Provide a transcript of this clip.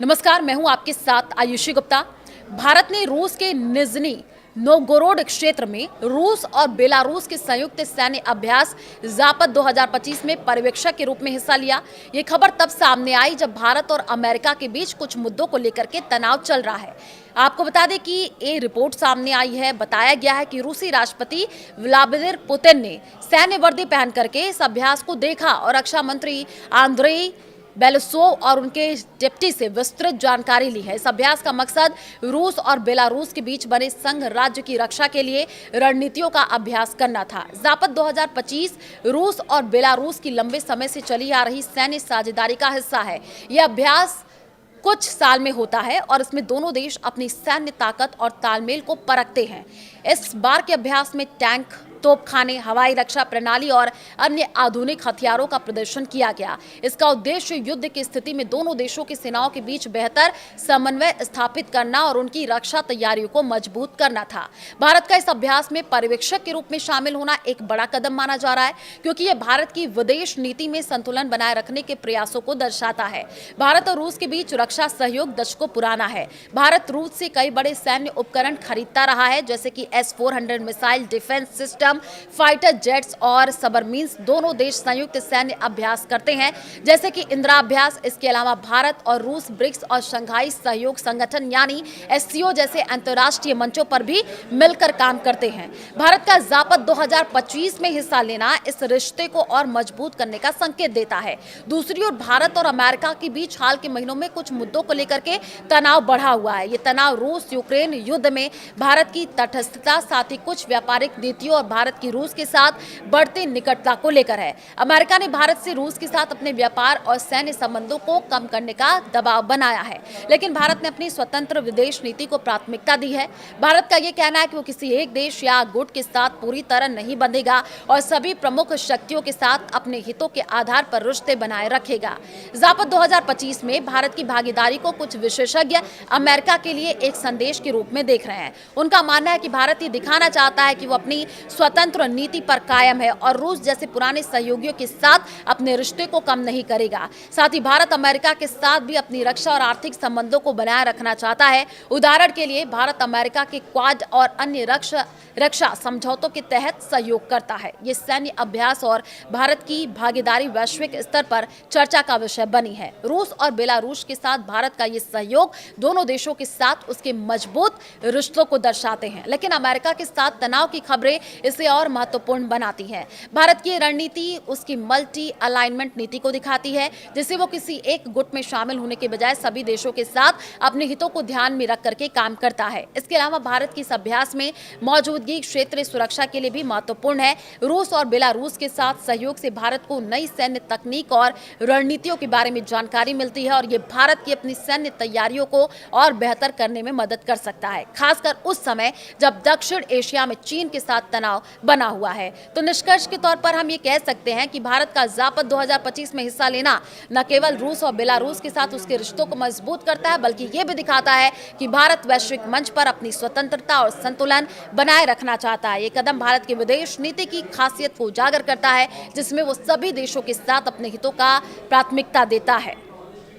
नमस्कार, मैं हूं आपके साथ आयुषी गुप्ता। भारत ने रूस के निज़नी नोवगोरोड क्षेत्र में रूस और बेलारूस के संयुक्त सैन्य अभ्यास ज़ापद 2025 में पर्यवेक्षक के रूप में हिस्सा लिया। ये खबर तब सामने आई जब भारत और अमेरिका के बीच कुछ मुद्दों को लेकर के तनाव चल रहा है। आपको बता दें कि ये रिपोर्ट सामने आई है। बताया गया है कि रूसी राष्ट्रपति व्लादिमीर पुतिन ने सैन्य वर्दी पहन करके इस अभ्यास को देखा और रक्षा मंत्री आंद्रेई बेलोसोव और उनके डिप्टी से विस्तृत जानकारी ली है। इस अभ्यास का मकसद रूस और बेलारूस के बीच बने संघ राज्य की रक्षा के लिए रणनीतियों का अभ्यास करना था। ज़ापद 2025 रूस और बेलारूस की लंबे समय से चली आ रही सैन्य साझेदारी का हिस्सा है। यह अभ्यास कुछ साल में होता है और इसमें दोनों देश अपनी सैन्य ताकत और तालमेल को परखते हैं। इस बार के अभ्यास में टैंक, तोपखाने, हवाई रक्षा प्रणाली और अन्य आधुनिक हथियारों का प्रदर्शन किया गया। इसका उद्देश्य युद्ध की स्थिति में दोनों देशों की सेनाओं के बीच बेहतर समन्वय स्थापित करना और उनकी रक्षा तैयारियों को मजबूत करना था। भारत का इस अभ्यास में पर्यवेक्षक के रूप में शामिल होना एक बड़ा कदम माना जा रहा है, क्योंकि यह भारत की विदेश नीति में संतुलन बनाए रखने के प्रयासों को दर्शाता है। भारत और रूस के बीच रक्षा सहयोग दशकों पुराना है। भारत रूस से कई बड़े सैन्य उपकरण खरीदता रहा है, जैसे कि S-400 missile defence system, fighter jets और सबमरीन्स। दोनों देश संयुक्त सैन्य अभ्यास करते हैं, जैसे कि इंदिरा अभ्यास। इसके अलावा भारत और रूस ब्रिक्स और शंघाई सहयोग संगठन यानी SCO जैसे अंतर्राष्ट्रीय मंचों पर भी मिलकर काम करते हैं। भारत का ज़ापद 2025 में हिस्सा लेना इस रिश्ते को और मजबूत करने का संकेत देता है। दूसरी ओर भारत और अमेरिका के बीच हाल के महीनों में कुछ मुद्दों को लेकर के तनाव बढ़ा हुआ है। ये तनाव रूस यूक्रेन युद्ध में भारत की तटस्थता, साथ ही कुछ व्यापारिक नीतियों और भारत की रूस के साथ बढ़ती निकटता को लेकर है। अमेरिका ने भारत से रूस के साथ अपने व्यापार और सैन्य संबंधों को कम करने का दबाव बनाया है, लेकिन भारत ने अपनी स्वतंत्र विदेश नीति को प्राथमिकता दी है। भारत का यह कहना है कि वो किसी एक देश या गुट के साथ पूरी तरह नहीं बंधेगा और सभी प्रमुख शक्तियों के साथ अपने हितों के आधार पर रिश्ते बनाए रखेगा। ज़ापद 2025 में भारत की भागीदारी को कुछ विशेषज्ञ अमेरिका के लिए एक संदेश के रूप में देख रहे हैं। उनका मानना है कि भारत ये दिखाना चाहता है कि वो अपनी स्वतंत्र नीति पर कायम है और रूस जैसे पुराने सहयोगियों के साथ अपने रिश्ते को कम नहीं करेगा। साथ ही भारत अमेरिका के साथ भी अपनी रक्षा और आर्थिक संबंधों को बनाए रखना चाहता है। उदाहरण के लिए भारत अमेरिका के क्वाड और अन्य रक्षा समझौतों के तहत सहयोग करता है। ये सैन्य अभ्यास और भारत की भागीदारी वैश्विक स्तर पर चर्चा का विषय बनी है। रूस और बेलारूस के साथ भारत का ये सहयोग दोनों देशों के साथ उसके मजबूत रिश्तों को दर्शाते हैं, लेकिन अमेरिका के साथ तनाव की खबरें इसे और महत्वपूर्ण बनाती है। भारत की रणनीति उसकी मल्टी अलाइनमेंट नीति को दिखाती है, जिसे वो किसी एक गुट में शामिल होने के बजाय सभी देशों के साथ अपने हितों को ध्यान में रख करके काम करता है। इसके अलावा भारत की इस अभ्यास में मौजूदगी क्षेत्रीय सुरक्षा के लिए भी महत्वपूर्ण है। रूस और बेलारूस के साथ सहयोग से भारत को नई सैन्य तकनीक और रणनीतियों के बारे में जानकारी मिलती है और ये भारत की अपनी सैन्य तैयारियों को और बेहतर करने में मदद कर सकता है, खासकर उस समय जब दक्षिण एशिया में चीन के साथ तनाव बना हुआ है। तो निष्कर्ष के तौर पर हम ये कह सकते हैं कि भारत का ज़ापद 2025 में हिस्सा लेना न केवल रूस और बेलारूस के साथ उसके रिश्तों को मजबूत करता है, बल्कि ये भी दिखाता है कि भारत वैश्विक मंच पर अपनी स्वतंत्रता और संतुलन बनाए रखना चाहता है। ये कदम भारत की विदेश नीति की खासियत को उजागर करता है, जिसमें वो सभी देशों के साथ अपने हितों का प्राथमिकता देता है।